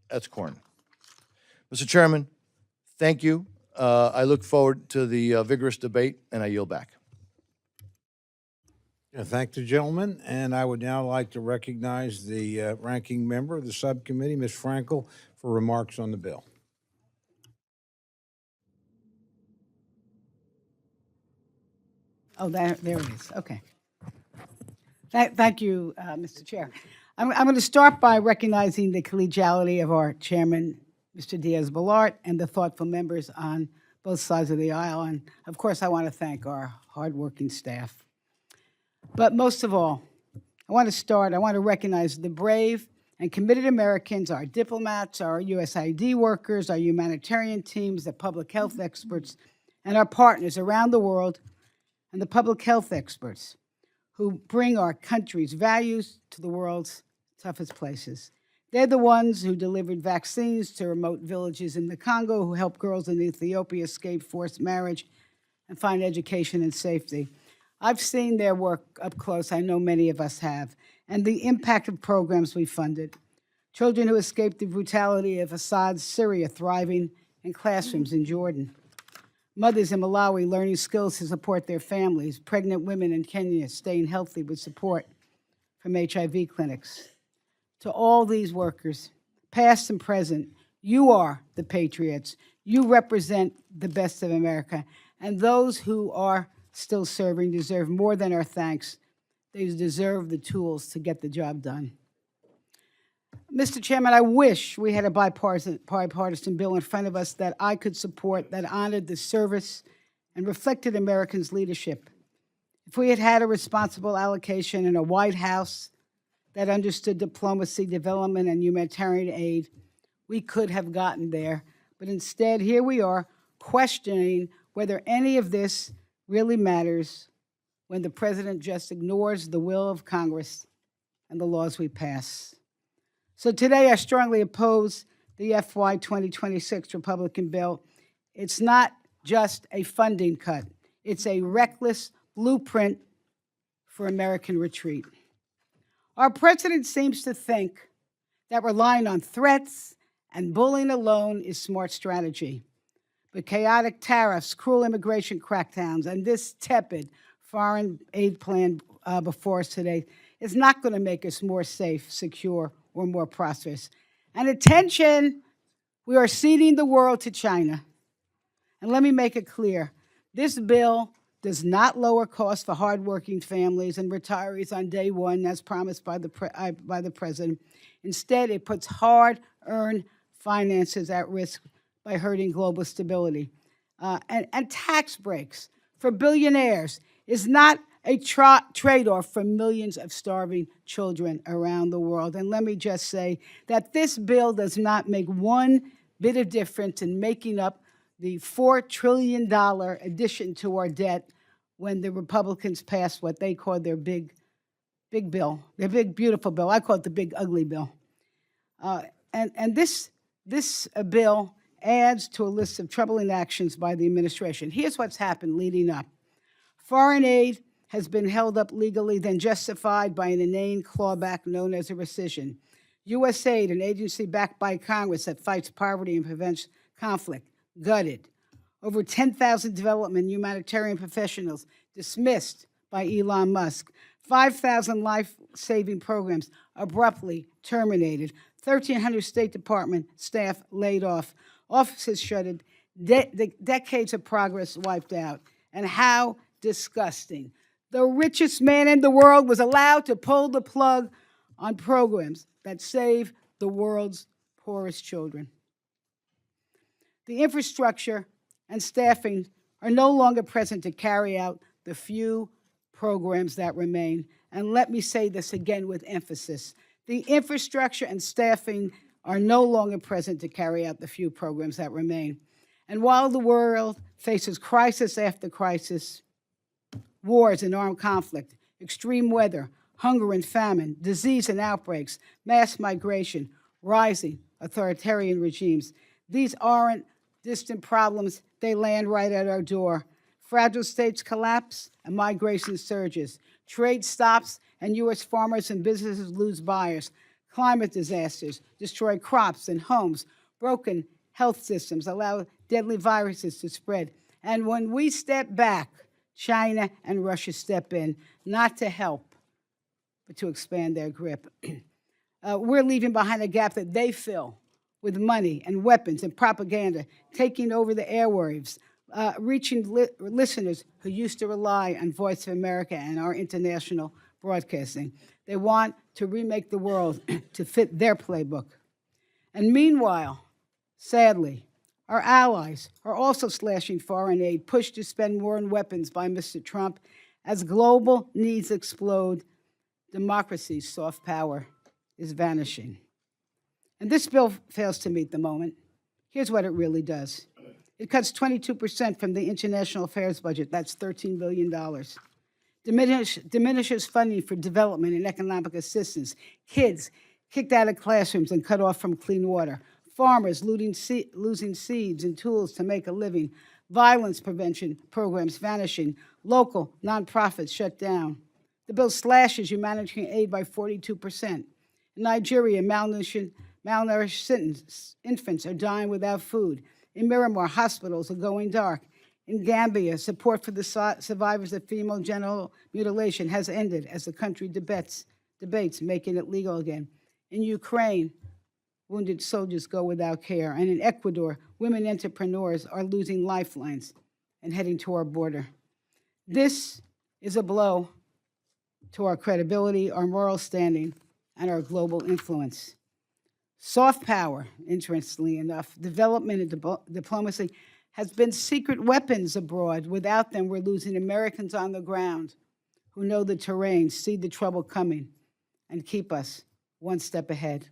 That's corn. Mr. Chairman, thank you. I look forward to the vigorous debate, and I yield back. Thank the gentleman, and I would now like to recognize the ranking member of the subcommittee, Ms. Frankel, for remarks on the bill. Oh, there it is. Okay. Thank you, Mr. Chair. I'm going to start by recognizing the collegiality of our chairman, Mr. Diaz-Balart, and the thoughtful members on both sides of the aisle. And of course, I want to thank our hardworking staff. But most of all, I want to recognize the brave and committed Americans, our diplomats, our USAID workers, our humanitarian teams, the public health experts, and our partners around the world, and the public health experts who bring our country's values to the world's toughest places. They're the ones who delivered vaccines to remote villages in the Congo, who helped girls in Ethiopia escape forced marriage and find education and safety. I've seen their work up close, I know many of us have, and the impact of programs we funded. Children who escaped the brutality of Assad's Syria thriving in classrooms in Jordan. Mothers in Malawi learning skills to support their families. Pregnant women in Kenya staying healthy with support from HIV clinics. To all these workers, past and present, you are the patriots. You represent the best of America. And those who are still serving deserve more than our thanks. They deserve the tools to get the job done. Mr. Chairman, I wish we had a bipartisan bill in front of us that I could support, that honored the service and reflected Americans' leadership. If we had had a responsible allocation in a White House that understood diplomacy, development, and humanitarian aid, we could have gotten there. But instead, here we are questioning whether any of this really matters when the president just ignores the will of Congress and the laws we pass. So today I strongly oppose the FY 2026 Republican bill. It's not just a funding cut. It's a reckless blueprint for American retreat. Our president seems to think that relying on threats and bullying alone is smart strategy. But chaotic tariffs, cruel immigration crackdowns, and this tepid foreign aid plan before us today is not going to make us more safe, secure, or more prosperous. And attention, we are ceding the world to China. And let me make it clear, this bill does not lower costs for hardworking families and retirees on day one, as promised by the president. Instead, it puts hard-earned finances at risk by hurting global stability. And tax breaks for billionaires is not a trade-off for millions of starving children around the world. And let me just say that this bill does not make one bit of difference in making up the $4 trillion addition to our debt when the Republicans passed what they called their big bill, their big, beautiful bill. I call it the big, ugly bill. And this bill adds to a list of troubling actions by the administration. Here's what's happened leading up. Foreign aid has been held up legally, then justified by an inane clawback known as a rescission. USAID, an agency backed by Congress that fights poverty and prevents conflict, gutted. Over 10,000 development and humanitarian professionals dismissed by Elon Musk. 5,000 life-saving programs abruptly terminated. 1,300 State Department staff laid off. Offices shuttered. Decades of progress wiped out. And how disgusting. The richest man in the world was allowed to pull the plug on programs that save the world's poorest children. The infrastructure and staffing are no longer present to carry out the few programs that remain. And let me say this again with emphasis. The infrastructure and staffing are no longer present to carry out the few programs that remain. And while the world faces crisis after crisis, wars and armed conflict, extreme weather, hunger and famine, disease and outbreaks, mass migration, rising authoritarian regimes, these aren't distant problems, they land right at our door. Fragile states collapse and migration surges. Trade stops and U.S. farmers and businesses lose buyers. climate disasters destroy crops and homes, broken health systems allow deadly viruses to spread. And when we step back, China and Russia step in, not to help, but to expand their grip. We're leaving behind a gap that they fill with money and weapons and propaganda, taking over the airwaves, reaching listeners who used to rely on Voice of America and our international broadcasting. They want to remake the world to fit their playbook. And meanwhile, sadly, our allies are also slashing foreign aid, pushed to spend more on weapons by Mr. Trump. As global needs explode, democracy's soft power is vanishing. And this bill fails to meet the moment. Here's what it really does. It cuts 22% from the international affairs budget. That's $13 billion. Diminishes funding for development and economic assistance. Kids kicked out of classrooms and cut off from clean water. Farmers losing seeds and tools to make a living. Violence prevention programs vanishing. Local nonprofits shut down. The bill slashes humanitarian aid by 42%. In Nigeria, malnourished infants are dying without food. In Miramar, hospitals are going dark. In Gambia, support for the survivors of female genital mutilation has ended as the country debates making it legal again. In Ukraine, wounded soldiers go without care. And in Ecuador, women entrepreneurs are losing lifelines and heading to our border. This is a blow to our credibility, our moral standing, and our global influence. Soft power, interestingly enough, development and diplomacy has been secret weapons abroad. Without them, we're losing Americans on the ground who know the terrain, see the trouble coming, and keep us one step ahead.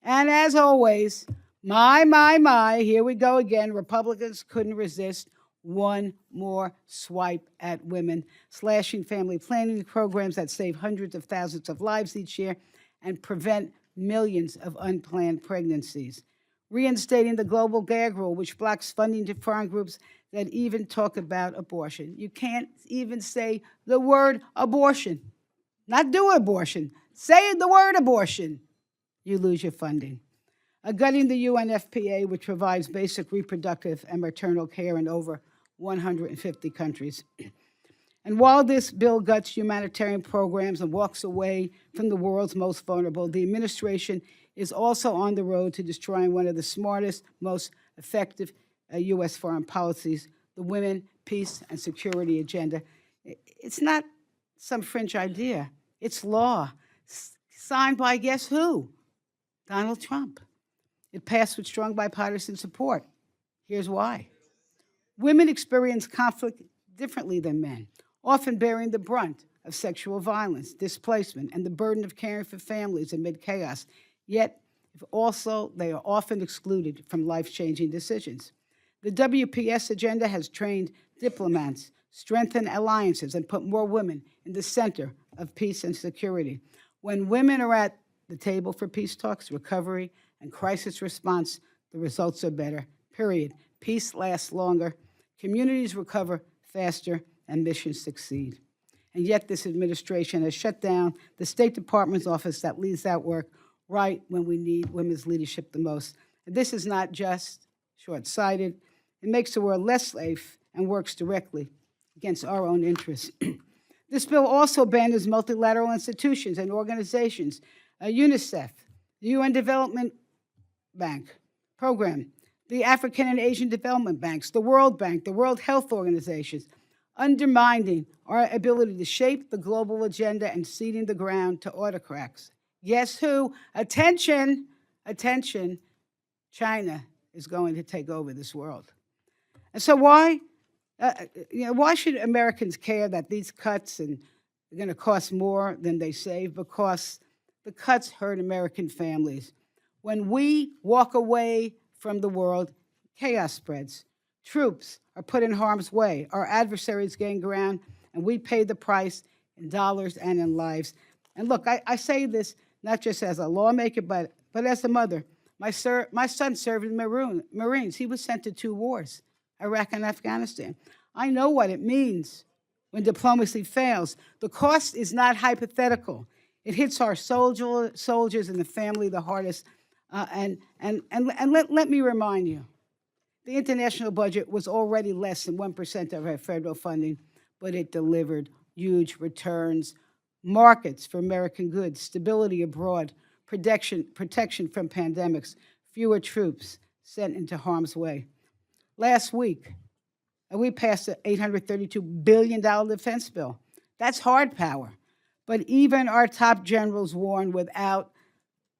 And as always, here we go again. Republicans couldn't resist one more swipe at women, slashing family planning programs that save hundreds of thousands of lives each year and prevent millions of unplanned pregnancies. Reinstating the global gag rule, which blocks funding to foreign groups that even talk about abortion. You can't even say the word abortion. Not do abortion. Say the word abortion. You lose your funding. Gutting the UNFPA, which provides basic reproductive and maternal care in over 150 countries. And while this bill guts humanitarian programs and walks away from the world's most vulnerable, the administration is also on the road to destroying one of the smartest, most effective U.S. foreign policies, the Women, Peace, and Security Agenda. It's not some fringe idea. It's law, signed by guess who? Donald Trump. It passed with strong bipartisan support. Here's why. Women experience conflict differently than men, often bearing the brunt of sexual violence, displacement, and the burden of caring for families amid chaos. Yet, also, they are often excluded from life-changing decisions. The WPS agenda has trained diplomats, strengthened alliances, and put more women in the center of peace and security. When women are at the table for peace talks, recovery, and crisis response, the results are better, period. Peace lasts longer, communities recover faster, and missions succeed. And yet this administration has shut down the State Department's office that leads that work right when we need women's leadership the most. And this is not just short-sighted. It makes the world less safe and works directly against our own interests. This bill also bans multilateral institutions and organizations, UNICEF, the UN Development Bank Program, the African and Asian Development Banks, the World Bank, the World Health Organizations, undermining our ability to shape the global agenda and ceding the ground to autocrats. Guess who? Attention, attention, China is going to take over this world. And so why should Americans care that these cuts are going to cost more than they save? Because the cuts hurt American families. When we walk away from the world, chaos spreads. Troops are put in harm's way. Our adversaries gain ground, and we pay the price in dollars and in lives. And look, I say this not just as a lawmaker, but as a mother. My son served in the Marines. He was sent to 2 wars, Iraq and Afghanistan. I know what it means when diplomacy fails. The cost is not hypothetical. It hits our soldiers and the family the hardest. And let me remind you, the international budget was already less than 1% of our federal funding, but it delivered huge returns, markets for American goods, stability abroad, protection from pandemics, fewer troops sent into harm's way. Last week, we passed an $832 billion defense bill. That's hard power. But even our top generals warn without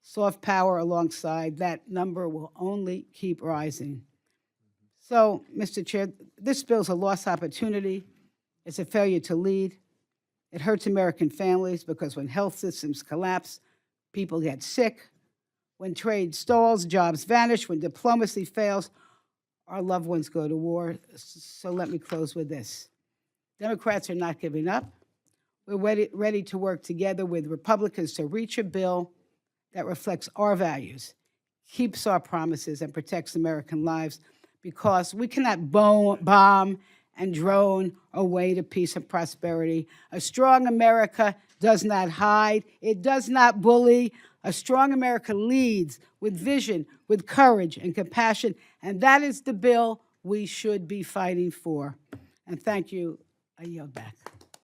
soft power alongside, that number will only keep rising. So, Mr. Chair, this bill's a lost opportunity. It's a failure to lead. It hurts American families because when health systems collapse, people get sick. When trade stalls, jobs vanish. When diplomacy fails, our loved ones go to war. So let me close with this. Democrats are not giving up. We're ready to work together with Republicans to reach a bill that reflects our values, keeps our promises, and protects American lives, because we cannot bomb and drone our way to peace and prosperity. A strong America does not hide. It does not bully. A strong America leads with vision, with courage and compassion, and that is the bill we should be fighting for. And thank you. I yield back.